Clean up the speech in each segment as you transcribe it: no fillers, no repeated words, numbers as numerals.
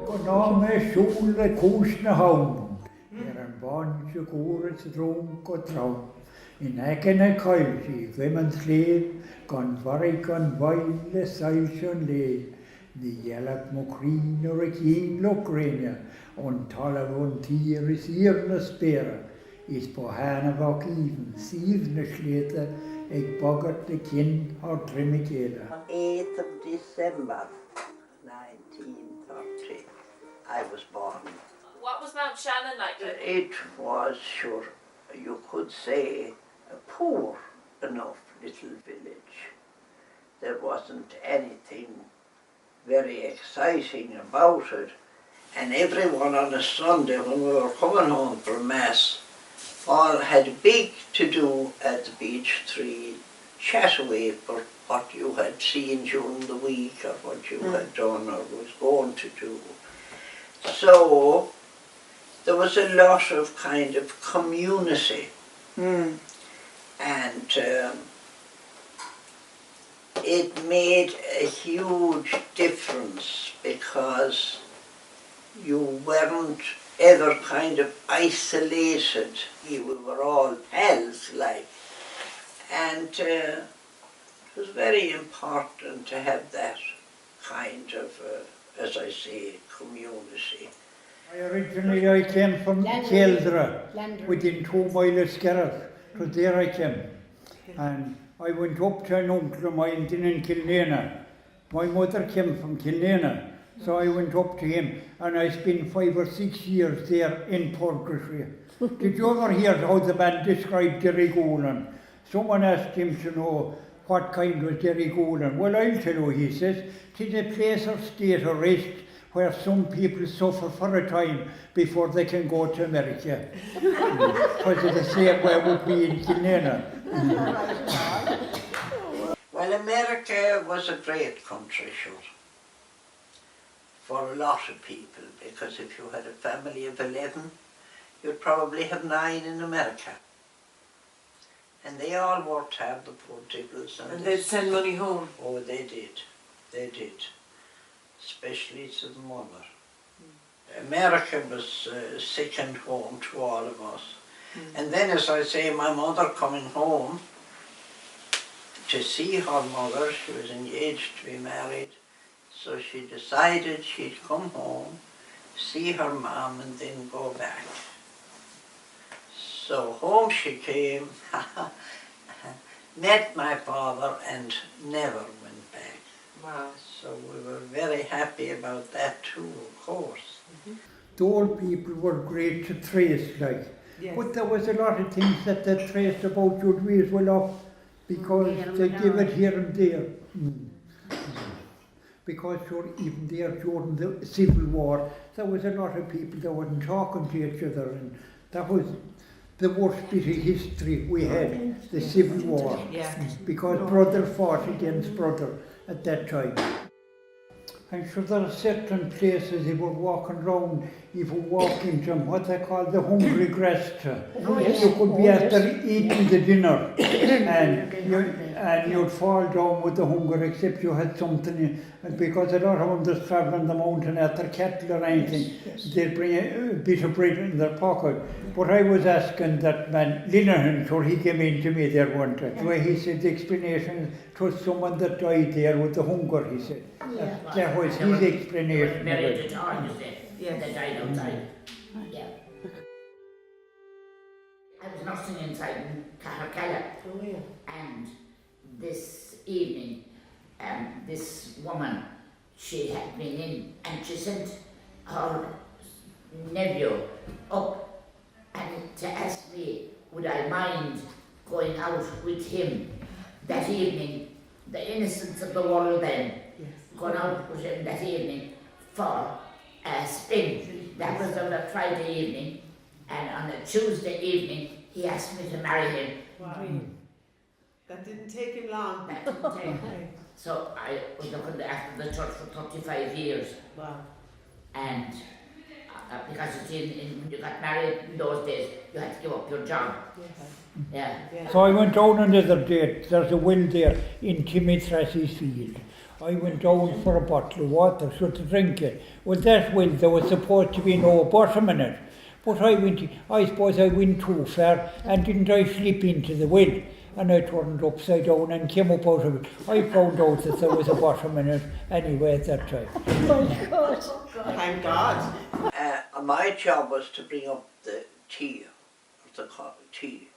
Nå med solen kosende havn, en bange korets drunk og travn. I nekkene kalsi, glemens liv, kan vargan vaile seilsjøn le. Vi hjelp må kriner og kinlokrinja, og taler von tiris irne spera. Is på herne bak even, sivne slete, jeg bagget det kind har trimmekjede. 8th of December, 1930, I was born. What was Mountshannon like? It was, sure, you could say, a poor enough little village. There wasn't anything very exciting about it. And everyone on a Sunday when we were coming home from Mass, all had big to do at the beech tree, chat away for what you had seen during the week or what you had done or was going to do. So there was a lot of kind of community. And it made a huge difference because you weren't ever kind of isolated. We were all pals, like. And it was very important to have that kind of, as I say, community. Originally I came from Keldra, within 2 miles of Scarrett. So there I came. And I went up to an uncle of mine in Kilnana. My mother came from Kilnana. So I went up to him and I spent 5 or 6 years there in Purgatory. Did you ever hear how the man described Derry Golan? Someone asked him to know what kind was Derry Golan. Well, I'll tell you, he says, it's a place of state of rest where some people suffer for a time before they can go to America. Because it's the same way would be in Kilnana. Well, America was a great country, sure, for a lot of people, because if you had a family of 11, you'd probably have 9 in America. And they all worked hard, the poor diggers. And they'd send money home? Oh, they did. They did. Especially to the mother. America was a second home to all of us. And then, as I say, my mother coming home to see her mother, she was engaged to be married, so she decided she'd come home, see her mom and then go back. So home she came, met my father and never went back. Wow. So we were very happy about that too, of course. The old people were great to trace, like. Yes. But there was a lot of things that they traced about your way as well, because they give it here and there. Because even there during the Civil War, there was a lot of people that weren't talking to each other, and that was the worst bit of history we had, the Civil War, because brother fought against brother at that time. I'm sure there are certain places if we're walking around, if we walk into what they call the hungry grasta. You could be after eating the dinner and you'd fall down with the hunger except you had something, because a lot of them that's travelling the mountain after cattle or anything, they'd bring a bit of bread in their pocket. But I was asking that man, Linehan, so he came in to me there one time, where he said the explanation, it was someone that died there with the hunger, he said. That was his explanation. Married at all, you said. Yes. They died outside. Yeah. I was nursing inside in Cahercalla. Oh, yeah. And this evening, this woman, she had been in and she sent her nephew up and to ask me would I mind going out with him that evening, the innocence of the world then, going out with him that evening for a spin. That was on a Friday evening, and on a Tuesday evening he asked me to marry him. Wow. That didn't take him long. That didn't take him. So I was looking after the church for 35 years. Wow. And because when you got married in those days, you had to give up your job. Yeah. So I went down another day, there's a well there in Timmy Tracy's field. I went down for a bottle of water, so to drink it. Well, that well, there was supposed to be no bottom in it. But I suppose I went too far, and didn't I slip into the well? And I turned upside down and came up out of it. I found out that there was a bottom in it anyway at that time. My God. Thank God. My job was to bring up the tea, tea.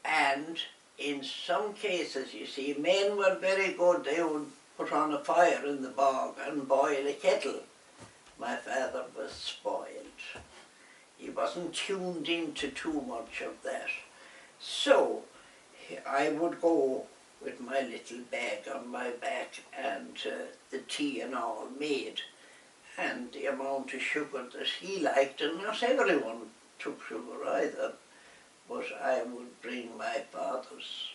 And in some cases, you see, men were very good. They would put on a fire in the bog and boil a kettle. My father was spoiled. He wasn't tuned into too much of that. So I would go with my little bag on my back and the tea and all made, and the amount of sugar that he liked, and not everyone took sugar either, but I would bring my father's.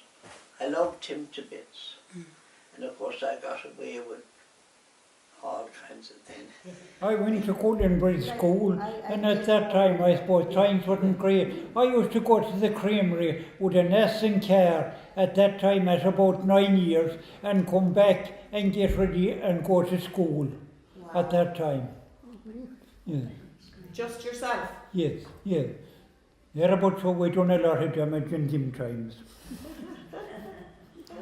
I loved him to bits, and of course I got away with all kinds of things. I went to Cullenbridge School, and at that time, I suppose, times wasn't great. I used to go to the creamery with an S in car at that time at about 9 years, and come back and get ready and go to school at that time. Yeah. Just yourself? Yes, yes. Thereabouts, so we done a lot of damage in them times.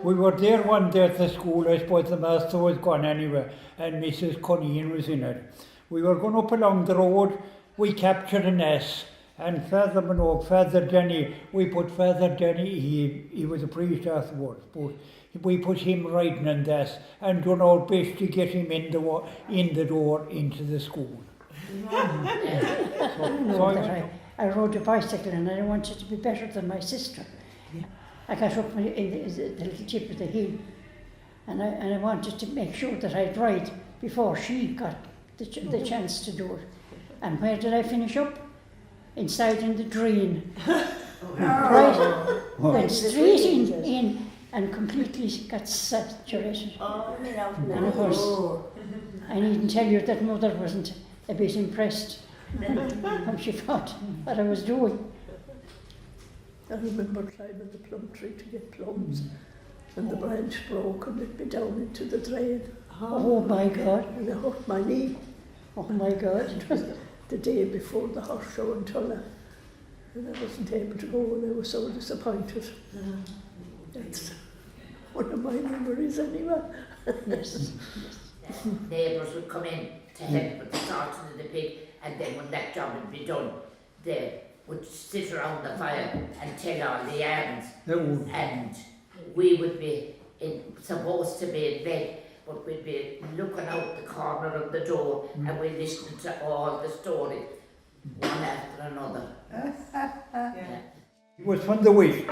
We were there one day at the school. I suppose the master was gone anyway, and Mrs. Cunningham was in it. We were going up along the road, we captured an S, and Father Minogue, Father Denny, we put Father Denny, he was a priest afterwards, but we put him riding on this and done our best to get him in the door into the school. I rode a bicycle and I wanted to be better than my sister. I got up in the little tip of the hill, and I wanted to make sure that I'd ride before she got the chance to do it. And where did I finish up? Inside in the drain. Right, went straight in and completely got saturated. And of course, I needn't tell you that Mother wasn't a bit impressed when she found what I was doing. I remember climbing the plum tree to get plums, and the branch broke and it went down into the drain. Oh my God. And I hurt my knee. Oh my God. It was the day before the horse show in Tulla, and I wasn't able to go, and I was so disappointed. That's one of my memories anyway. Yes. Neighbours would come in to help with the starting of the pig, and then when that job had been done, they would sit around the fire and tell all the yarns, and we would be supposed to be in bed, but we'd be looking out the corner of the door and we'd listen to all the stories, one after another. He was from the west.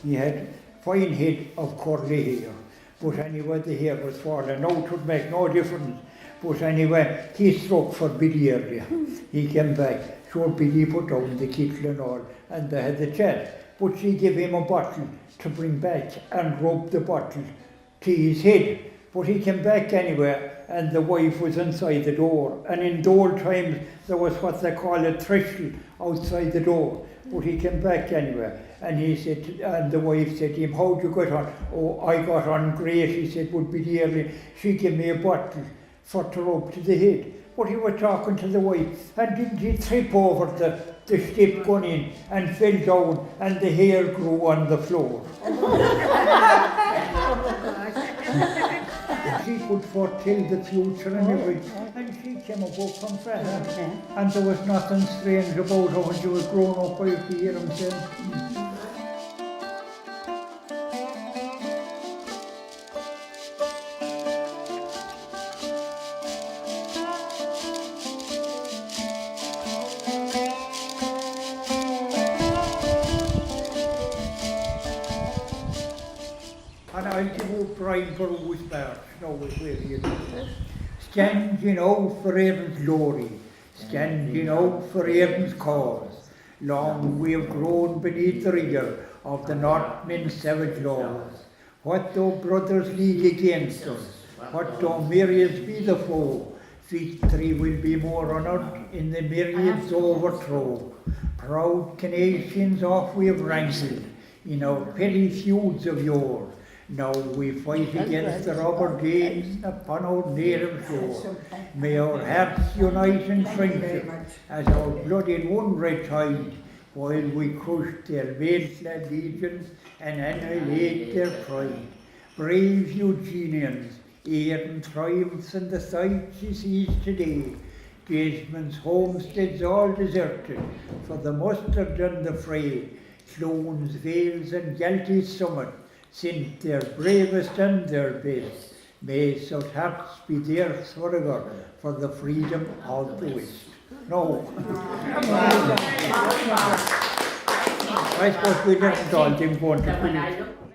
He had fine head of curly hair, but anyway the hair was falling out, it would make no difference. But anyway, he struck for Billy earlier. He came back, so Billy put down the kettle and all, and they had the chat. But she gave him a bottle to bring back and rub the bottle to his head. But he came back anyway, and the wife was inside the door. And in the old times, there was what they call a threshold outside the door. But he came back anyway, and he said, and the wife said to him, "How'd you get on?" "Oh, I got on great," he said, "would be dearly." She gave me a bottle for to rub to the head. But he was talking to the wife, and didn't he trip over the step going in and fell down, and the hair grew on the floor. She could foretell the future and everything, and she came about from Fraser, and there was nothing strange about her when she was grown up. I used to hear him saying. And I'll give up Brian Burrows March, now where he is. Standing out for Erin's glory, standing out for Erin's cause. Long we have grown beneath the rigour of the Northmen's savage laws. What though brothers league against us, what though myriads be the foe, victory will be more honoured in the myriads overthrow. Proud Canadians off we have rankled in our petty feuds of yore, Now we fight against the rubber games upon our native shore. May our hearts unite in friendship as our blood in one red tide, while we crush their mail-clad legions and annihilate their pride. Brave Eugenians, Erin triumphs in the sight she sees today. Gatesmen's homesteads all deserted for the mustard and the fray. Clones, Vales and Galtie's summit sent their bravest and their best. May such hearts be theirs forever for the freedom of the West. No. I suppose we didn't all them going to